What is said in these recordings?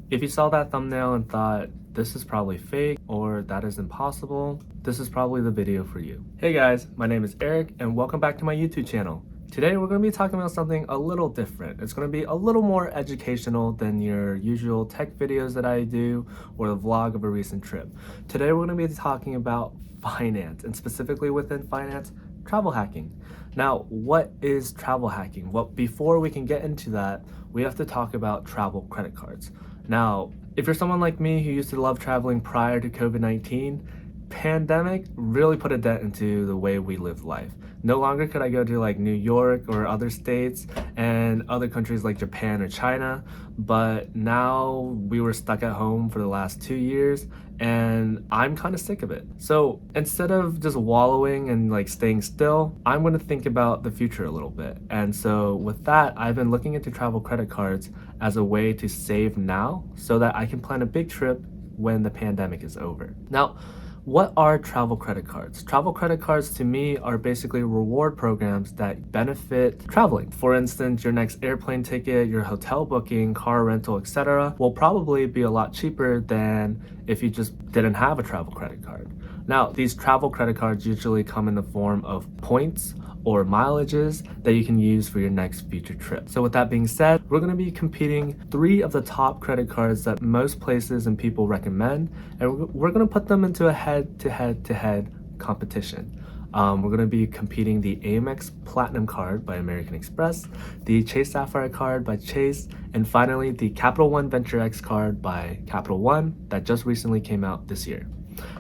If you saw that thumbnail and thought, this is probably fake or that is impossible, this is probably the video for you. Hey guys, my name is Eric and welcome back to my YouTube channel. Today we're going to be talking about something a little different. It's going to be a little more educational than your usual tech videos that I do or the vlog of a recent trip. Today we're going to be talking about finance, and specifically within finance, travel hacking. Now, what is travel hacking? Well, before we can get into that, we have to talk about travel credit cards. Now, if you're someone like me who used to love traveling prior to COVID-19, pandemic really put a dent into the way we live life. No longer could I go to like New York or other states and other countries like Japan or China, but now we were stuck at home for the last 2 years and I'm kind of sick of it. So instead of just wallowing and like staying still, I'm going to think about the future a little bit. And so with that, I've been looking into travel credit cards as a way to save now so that I can plan a big trip when the pandemic is over. Now, what are travel credit cards? Travel credit cards to me are basically reward programs that benefit traveling. For instance, your next airplane ticket, your hotel booking, car rental, etc. will probably be a lot cheaper than if you just didn't have a travel credit card. Now, these travel credit cards usually come in the form of points or mileages that you can use for your next future trip. So with that being said, we're going to be competing 3 of the top credit cards that most places and people recommend, and we're going to put them into a head-to-head competition. We're going to be competing the AMEX Platinum card by American Express, the Chase Sapphire card by Chase, and finally the Capital One Venture X card by Capital One that just recently came out this year.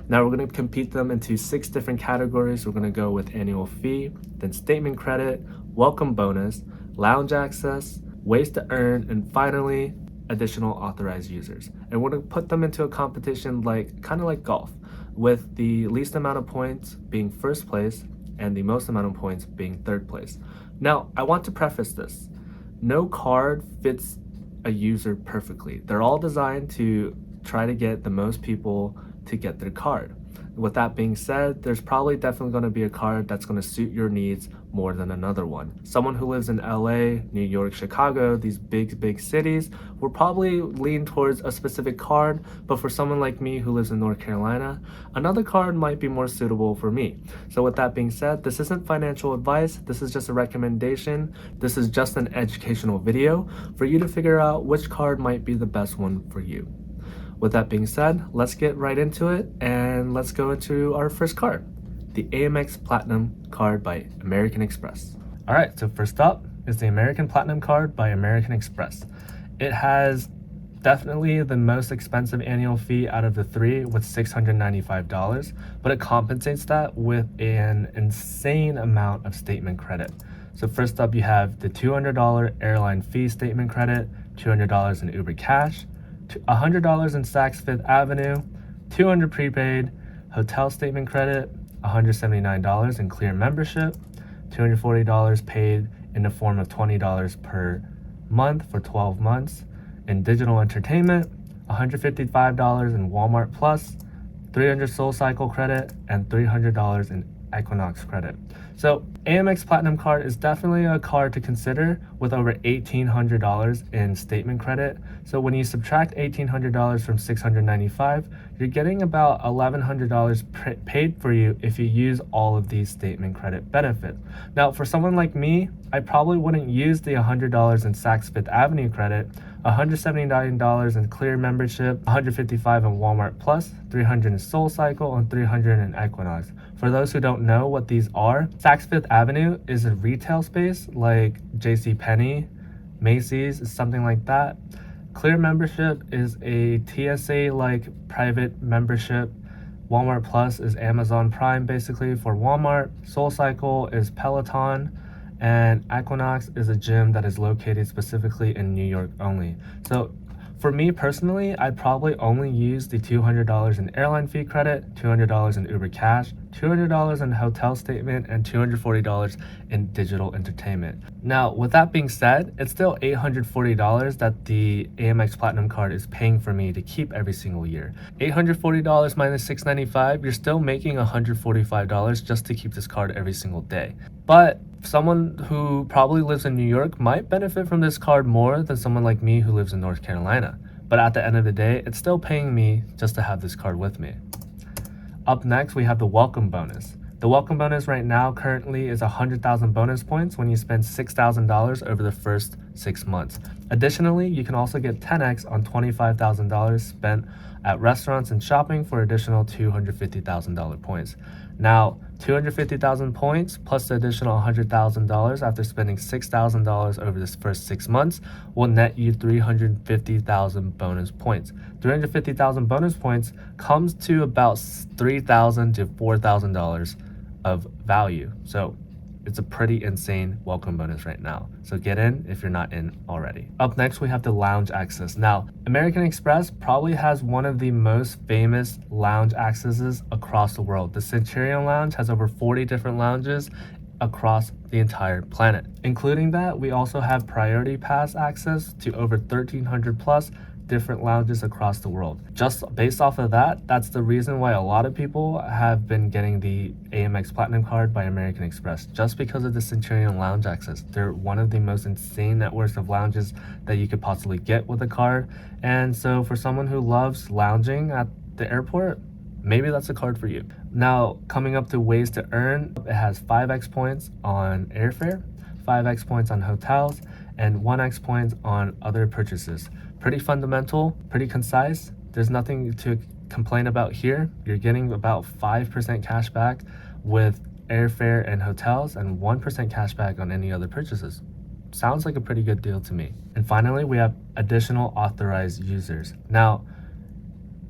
Now we're going to compete them into 6 different categories. We're going to go with annual fee, then statement credit, welcome bonus, lounge access, ways to earn, and finally additional authorized users. And we're going to put them into a competition kind of like golf, with the least amount of points being first place and the most amount of points being third place. Now, I want to preface this. No card fits a user perfectly. They're all designed to try to get the most people to get their card. With that being said, there's probably definitely going to be a card that's going to suit your needs more than another one. Someone who lives in LA, New York, Chicago, these big cities, will probably lean towards a specific card, but for someone like me who lives in North Carolina, another card might be more suitable for me. So with that being said, this isn't financial advice, this is just a recommendation, this is just an educational video for you to figure out which card might be the best one for you. With that being said, let's get right into it and let's go into our first card, the AMEX Platinum card by American Express. All right, so first up is the American Platinum card by American Express. It has definitely the most expensive annual fee out of the 3 with $695, but it compensates that with an insane amount of statement credit. So first up, you have the $200 airline fee statement credit, $200 in Uber Cash, $100 in Saks Fifth Avenue, $200 prepaid, hotel statement credit, $179 in clear membership, $240 paid in the form of $20 per month for 12 months, in digital entertainment, $155 in Walmart Plus, $300 SoulCycle credit, and $300 in Equinox credit. So AMEX Platinum card is definitely a card to consider with over $1,800 in statement credit. So when you subtract $1,800 from $695, you're getting about $1,100 paid for you if you use all of these statement credit benefits. Now, for someone like me, I probably wouldn't use the $100 in Saks Fifth Avenue credit, $179 in clear membership, $155 in Walmart Plus, $300 in SoulCycle, and $300 in Equinox. For those who don't know what these are, Saks Fifth Avenue is a retail space like JCPenney, Macy's, something like that. Clear membership is a TSA-like private membership. Walmart Plus is Amazon Prime basically for Walmart. SoulCycle is Peloton. And Equinox is a gym that is located specifically in New York only. So for me personally, I'd probably only use the $200 in airline fee credit, $200 in Uber Cash, $200 in hotel statement, and $240 in digital entertainment. Now, with that being said, it's still $840 that the AMEX Platinum card is paying for me to keep every single year. $840 minus $695, you're still making $145 just to keep this card every single day. But someone who probably lives in New York might benefit from this card more than someone like me who lives in North Carolina. but at the end of the day, it's still paying me just to have this card with me. Up next, we have the welcome bonus. The welcome bonus right now currently is 100,000 bonus points when you spend $6,000 over the first 6 months. Additionally, you can also get 10x on $25,000 spent at restaurants and shopping for additional $250,000 points. Now, 250,000 points plus the additional $100,000 after spending $6,000 over this first 6 months will net you 350,000 bonus points. 350,000 bonus points comes to about $3,000 to $4,000 of value. So it's a pretty insane welcome bonus right now. So get in if you're not in already. Up next, we have the lounge access. Now, American Express probably has one of the most famous lounge accesses across the world. The Centurion lounge has over 40 different lounges across the entire planet. Including that, we also have priority pass access to over 1,300 plus different lounges across the world. Just based off of that, that's the reason why a lot of people have been getting the AMEX Platinum card by American Express, just because of the Centurion lounge access. They're one of the most insane networks of lounges that you could possibly get with a card. And so for someone who loves lounging at the airport, maybe that's a card for you. Now, coming up to ways to earn, it has 5x points on airfare, 5x points on hotels, and 1x points on other purchases. Pretty fundamental, pretty concise. There's nothing to complain about here. You're getting about 5% cash back with airfare and hotels and 1% cash back on any other purchases. Sounds like a pretty good deal to me. And finally, we have additional authorized users. Now,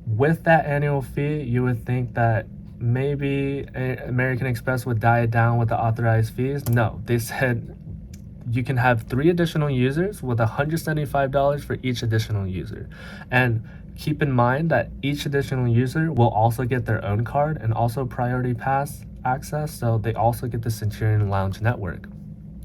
with that annual fee, you would think that maybe American Express would die down with the authorized fees. No, they said you can have 3 additional users with $175 for each additional user. And keep in mind that each additional user will also get their own card and also priority pass access, so they also get the Centurion Lounge network.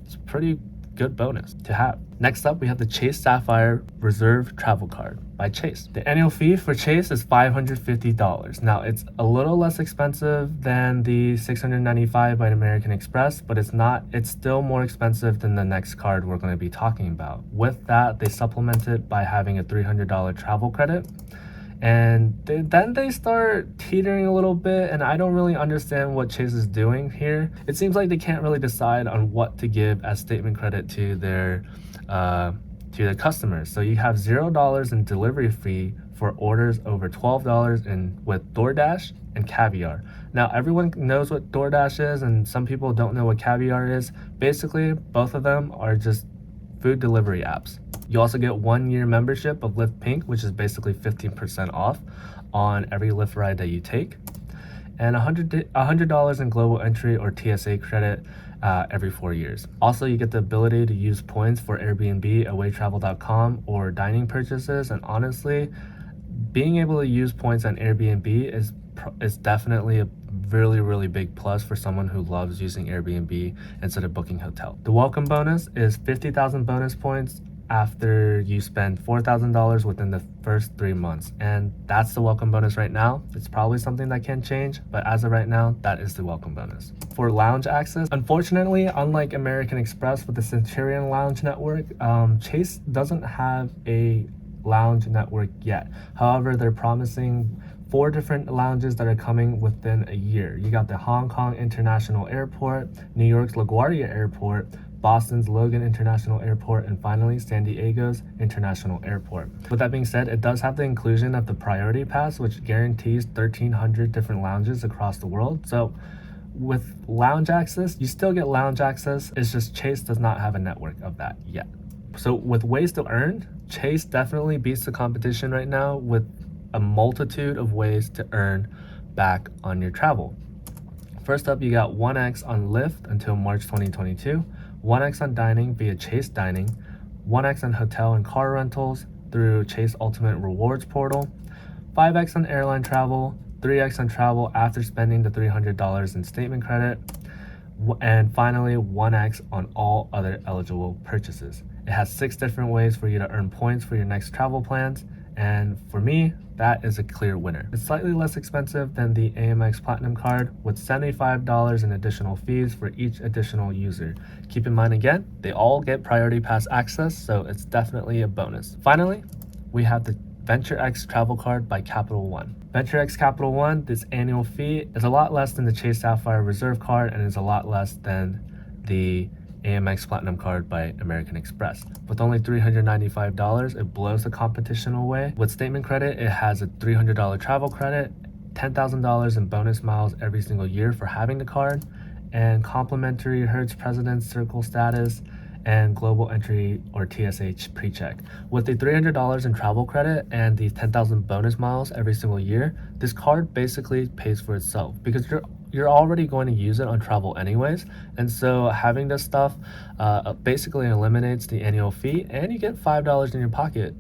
It's a pretty good bonus to have. Next up, we have the Chase Sapphire Reserve Travel Card by Chase. The annual fee for Chase is $550. Now, it's a little less expensive than the $695 by American Express, but it's still more expensive than the next card we're going to be talking about. With that, they supplement it by having a $300 travel credit. And then they start teetering a little bit, and I don't really understand what Chase is doing here. It seems like they can't really decide on what to give as statement credit to their customers. So you have $0 in delivery fee for orders over $12 with DoorDash and Caviar. Now, everyone knows what DoorDash is, and some people don't know what Caviar is. Basically, both of them are just food delivery apps. You also get 1-year membership of Lyft Pink, which is basically 15% off on every Lyft ride that you take, and $100 in global entry or TSA credit every 4 years. Also, you get the ability to use points for Airbnb, awaytravel.com, or dining purchases. And honestly, being able to use points on Airbnb is definitely a really, really big plus for someone who loves using Airbnb instead of booking hotel. The welcome bonus is 50,000 bonus points after you spend $4,000 within the first 3 months. And that's the welcome bonus right now. It's probably something that can change, but as of right now, that is the welcome bonus. For lounge access, unfortunately, unlike American Express with the Centurion Lounge network, Chase doesn't have a lounge network yet. However, they're promising 4 different lounges that are coming within a year. You got the Hong Kong International Airport, New York's LaGuardia Airport, Boston's Logan International Airport, and finally San Diego's International Airport. With that being said, it does have the inclusion of the Priority Pass, which guarantees 1,300 different lounges across the world. So with lounge access, you still get lounge access. It's just Chase does not have a network of that yet. So with ways to earn, Chase definitely beats the competition right now with a multitude of ways to earn back on your travel. First up, you got 1x on Lyft until March 2022, 1x on dining via Chase Dining, 1x on hotel and car rentals through Chase Ultimate Rewards Portal, 5x on airline travel, 3x on travel after spending the $300 in statement credit, and finally 1x on all other eligible purchases. It has 6 different ways for you to earn points for your next travel plans, and for me, that is a clear winner. It's slightly less expensive than the AMEX Platinum card with $75 in additional fees for each additional user. Keep in mind again, they all get priority pass access, so it's definitely a bonus. Finally, we have the Venture X Travel Card by Capital One. Venture X Capital One, this annual fee is a lot less than the Chase Sapphire Reserve Card and is a lot less than the AMEX Platinum Card by American Express. With only $395, it blows the competition away. With statement credit, it has a $300 travel credit, $10,000 in bonus miles every single year for having the card, and complimentary Hertz President's Circle status and global entry or TSH pre-check. With the $300 in travel credit and the 10,000 bonus miles every single year, this card basically pays for itself because you're already going to use it on travel anyways, and so having this stuff basically eliminates the annual fee, and you get $5 in your pocket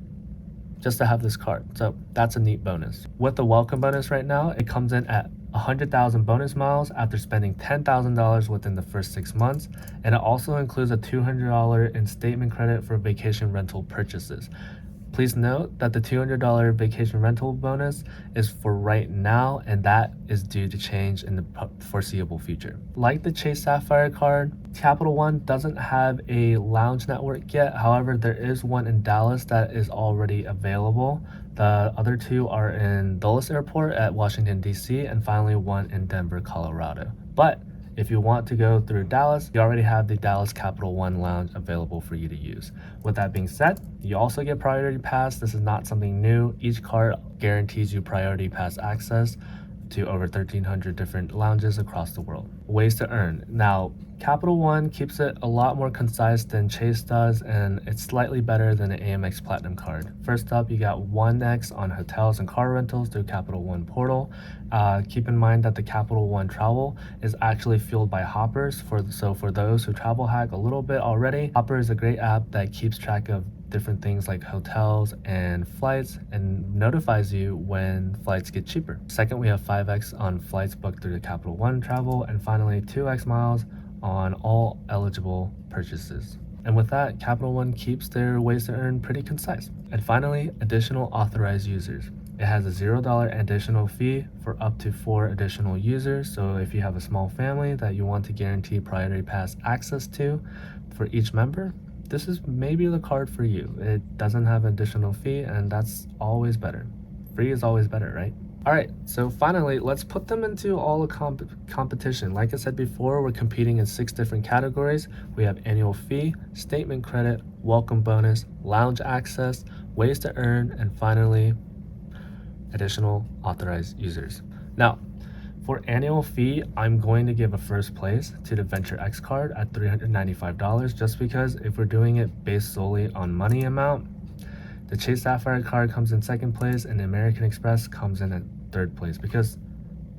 just to have this card. So that's a neat bonus. With the welcome bonus right now, it comes in at 100,000 bonus miles after spending $10,000 within the first 6 months, and it also includes a $200 in statement credit for vacation rental purchases. Please note that the $200 vacation rental bonus is for right now, and that is due to change in the foreseeable future. Like the Chase Sapphire card, Capital One doesn't have a lounge network yet. However, there is one in Dallas that is already available. The other two are in Dulles Airport at Washington, D.C., and finally one in Denver, Colorado. But if you want to go through Dallas, you already have the Dallas Capital One Lounge available for you to use. With that being said, you also get Priority Pass. This is not something new. Each card guarantees you Priority Pass access to over 1,300 different lounges across the world. Ways to earn. Now, Capital One keeps it a lot more concise than Chase does, and it's slightly better than an AMEX Platinum card. First up, you got 1x on hotels and car rentals through Capital One portal. Keep in mind that the Capital One travel is actually fueled by Hoppers. So for those who travel hack a little bit already, Hopper is a great app that keeps track of different things like hotels and flights and notifies you when flights get cheaper. Second, we have 5x on flights booked through the Capital One travel, and finally 2x miles on all eligible purchases. And with that, Capital One keeps their ways to earn pretty concise. And finally, additional authorized users. It has a $0 additional fee for up to 4 additional users. So if you have a small family that you want to guarantee Priority Pass access to for each member, this is maybe the card for you. It doesn't have additional fee, and that's always better. Free is always better, right? All right, so finally, let's put them into all the competition. Like I said before, we're competing in 6 different categories. We have annual fee, statement credit, welcome bonus, lounge access, ways to earn, and finally, additional authorized users. Now, for annual fee, I'm going to give a first place to the Venture X card at $395, just because if we're doing it based solely on money amount, the Chase Sapphire card comes in second place and the American Express comes in at third place, because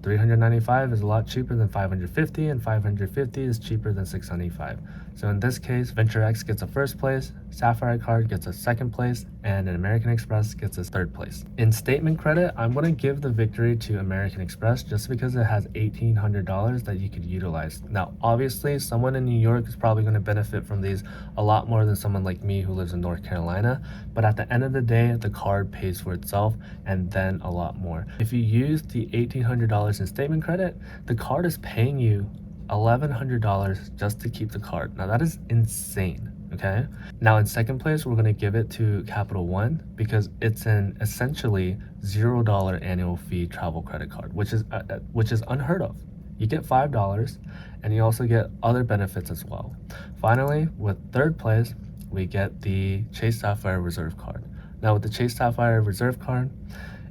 $395 is a lot cheaper than $550, and $550 is cheaper than $695. So in this case, Venture X gets a first place, Sapphire card gets a second place, and an American Express gets a third place. In statement credit, I'm going to give the victory to American Express just because it has $1,800 that you could utilize. Now, obviously, someone in New York is probably going to benefit from these a lot more than someone like me who lives in North Carolina, but at the end of the day, the card pays for itself and then a lot more. If you use the $1,800 in statement credit, the card is paying you $1,100 just to keep the card. Now that is insane. Okay, now in second place, we're going to give it to Capital One because it's an essentially $0 annual fee travel credit card, which is unheard of. You get $5 and you also get other benefits as well. Finally, with third place, we get the Chase Sapphire Reserve card. Now with the Chase Sapphire Reserve card,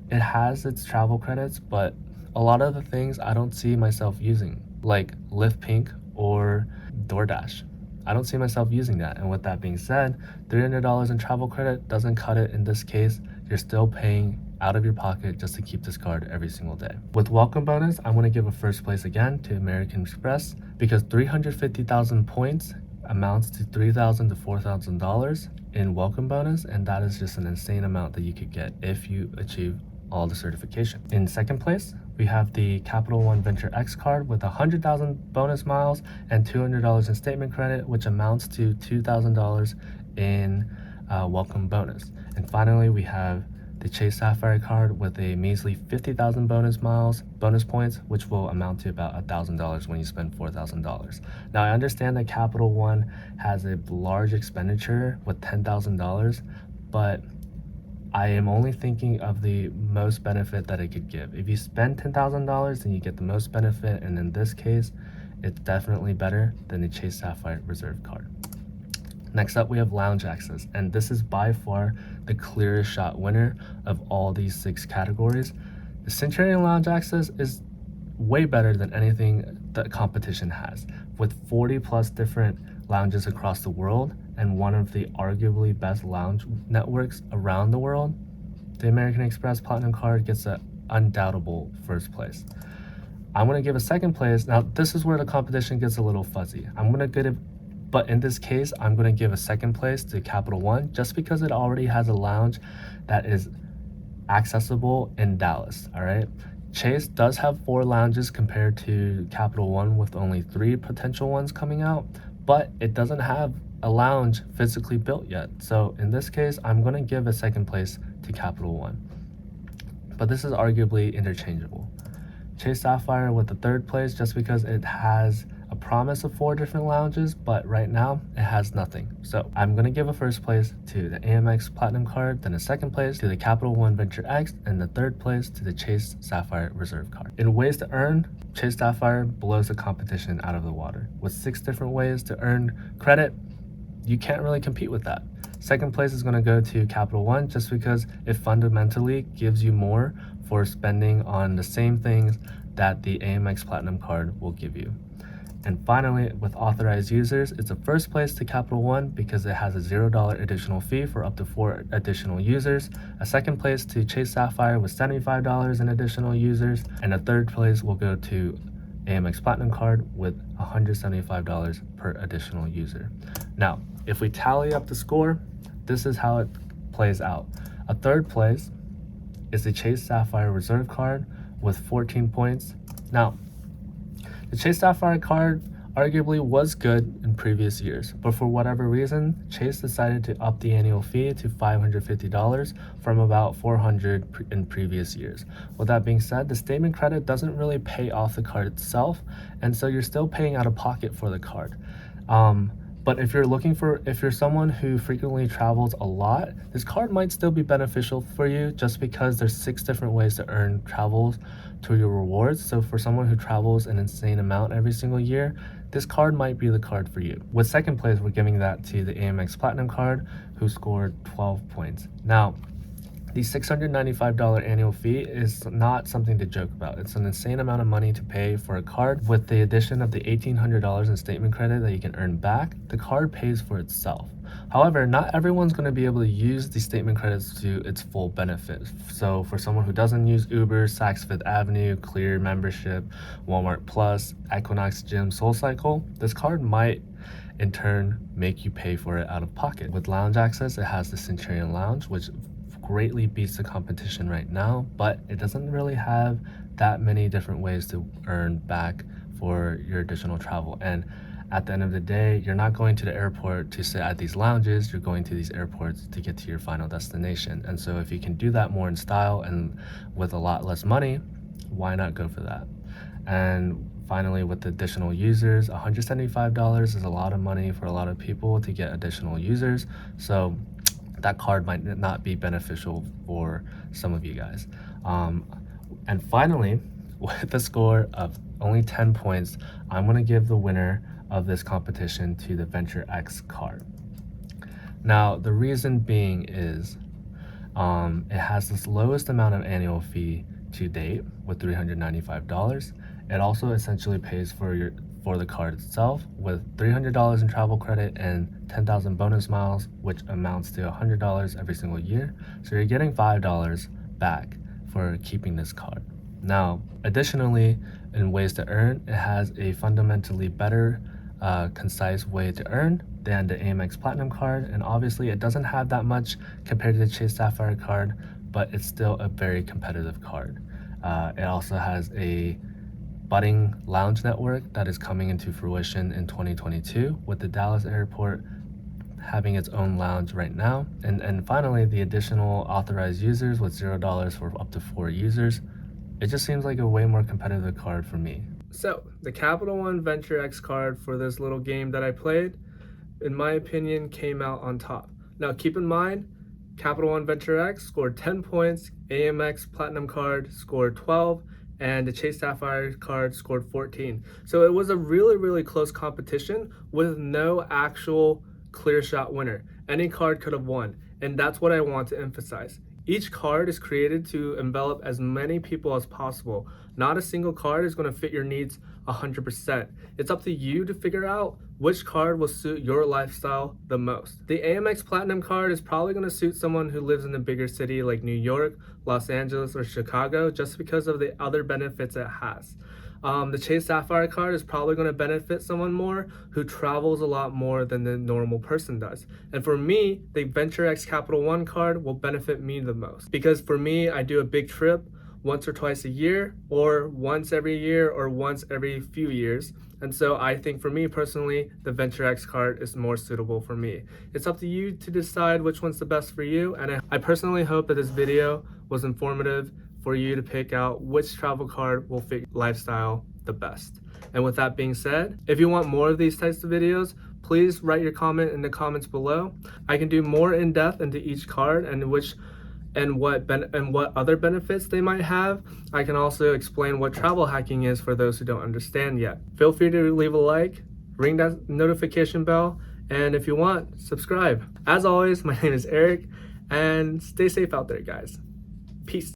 it has its travel credits, but a lot of the things I don't see myself using, like Lyft Pink or DoorDash. I don't see myself using that. And with that being said, $300 in travel credit doesn't cut it in this case. You're still paying out of your pocket just to keep this card every single day. With welcome bonus, I'm going to give a first place again to American Express because 350,000 points amounts to $3,000 to $4,000 in welcome bonus, and that is just an insane amount that you could get if you achieve all the certification. In second place, we have the Capital One Venture X card with 100,000 bonus miles and $200 in statement credit, which amounts to $2,000 in welcome bonus. And finally, we have the Chase Sapphire card with a measly 50,000 bonus points, which will amount to about $1,000 when you spend $4,000. Now, I understand that Capital One has a large expenditure with $10,000, but I am only thinking of the most benefit that it could give. If you spend $10,000, then you get the most benefit, and in this case, it's definitely better than the Chase Sapphire Reserve card. Next up, we have Lounge Access, and this is by far the clearest shot winner of all these 6 categories. The Centurion Lounge Access is way better than anything the competition has, with 40 plus different lounges across the world and one of the arguably best lounge networks around the world. The American Express Platinum card gets an undoubtable first place. I'm going to give a second place. Now, this is where the competition gets a little fuzzy. But in this case, I'm going to give a second place to Capital One just because it already has a lounge that is accessible in Dallas, all right? Chase does have 4 lounges compared to Capital One with only 3 potential ones coming out, but it doesn't have a lounge physically built yet. So in this case, I'm going to give a second place to Capital One. But this is arguably interchangeable. Chase Sapphire with the third place just because it has a promise of 4 different lounges, but right now it has nothing. So I'm going to give a first place to the AMEX Platinum card, then a second place to the Capital One Venture X, and the third place to the Chase Sapphire Reserve card. In ways to earn, Chase Sapphire blows the competition out of the water. With 6 different ways to earn credit, you can't really compete with that. Second place is going to go to Capital One just because it fundamentally gives you more for spending on the same things that the AMEX Platinum card will give you. And finally, with authorized users, it's a first place to Capital One because it has a $0 additional fee for up to 4 additional users. A second place to Chase Sapphire with $75 in additional users. And a third place will go to AMEX Platinum card with $175 per additional user. Now, if we tally up the score, this is how it plays out. A third place is the Chase Sapphire Reserve card with 14 points. Now, the Chase Sapphire card arguably was good in previous years, but for whatever reason, Chase decided to up the annual fee to $550 from about $400 in previous years. With that being said, the statement credit doesn't really pay off the card itself, and so you're still paying out of pocket for the card. But if you're someone who frequently travels a lot, this card might still be beneficial for you just because there's 6 different ways to earn travels to your rewards. So for someone who travels an insane amount every single year, this card might be the card for you. With second place, we're giving that to the AMEX Platinum card, who scored 12 points. Now, the $695 annual fee is not something to joke about. It's an insane amount of money to pay for a card. With the addition of the $1,800 in statement credit that you can earn back, the card pays for itself. However, not everyone's going to be able to use the statement credits to its full benefit. So for someone who doesn't use Uber, Saks Fifth Avenue, Clear membership, Walmart Plus, Equinox Gym, SoulCycle, this card might in turn make you pay for it out of pocket. With lounge access, it has the Centurion Lounge, which greatly beats the competition right now, but it doesn't really have that many different ways to earn back for your additional travel. And at the end of the day, you're not going to the airport to sit at these lounges, you're going to these airports to get to your final destination. And so if you can do that more in style and with a lot less money, why not go for that? And finally, with the additional users, $175 is a lot of money for a lot of people to get additional users. So that card might not be beneficial for some of you guys. And finally, with a score of only 10 points, I'm going to give the winner of this competition to the Venture X card. Now, the reason being is it has this lowest amount of annual fee to date with $395. It also essentially pays for the card itself with $300 in travel credit and 10,000 bonus miles, which amounts to $100 every single year. So you're getting $5 back for keeping this card. Now, additionally, in ways to earn, it has a fundamentally better, concise way to earn than the AMEX Platinum card. And obviously it doesn't have that much compared to the Chase Sapphire card, but it's still a very competitive card. It also has a budding lounge network that is coming into fruition in 2022 with the Dallas airport having its own lounge right now. And finally, the additional authorized users with $0 for up to 4 users. It just seems like a way more competitive card for me. So the Capital One Venture X card for this little game that I played, in my opinion, came out on top. Now keep in mind, Capital One Venture X scored 10 points, AMEX Platinum card scored 12, and the Chase Sapphire card scored 14. So it was a really close competition with no actual clear shot winner. Any card could have won, and that's what I want to emphasize. Each card is created to envelop as many people as possible. Not a single card is going to fit your needs 100%. It's up to you to figure out which card will suit your lifestyle the most. The AMEX Platinum card is probably going to suit someone who lives in a bigger city like New York, Los Angeles, or Chicago just because of the other benefits it has. The Chase Sapphire card is probably going to benefit someone more who travels a lot more than the normal person does. And for me, the Venture X Capital One card will benefit me the most. Because for me, I do a big trip once or twice a year, or once every year, or once every few years. And so I think for me personally, the Venture X card is more suitable for me. It's up to you to decide which one's the best for you. And I personally hope that this video was informative for you to pick out which travel card will fit your lifestyle the best. And with that being said, if you want more of these types of videos, please write your comment in the comments below. I can do more in depth into each card and what other benefits they might have. I can also explain what travel hacking is for those who don't understand yet. Feel free to leave a like, ring that notification bell, and if you want, subscribe. As always, my name is Eric, and stay safe out there, guys. Peace.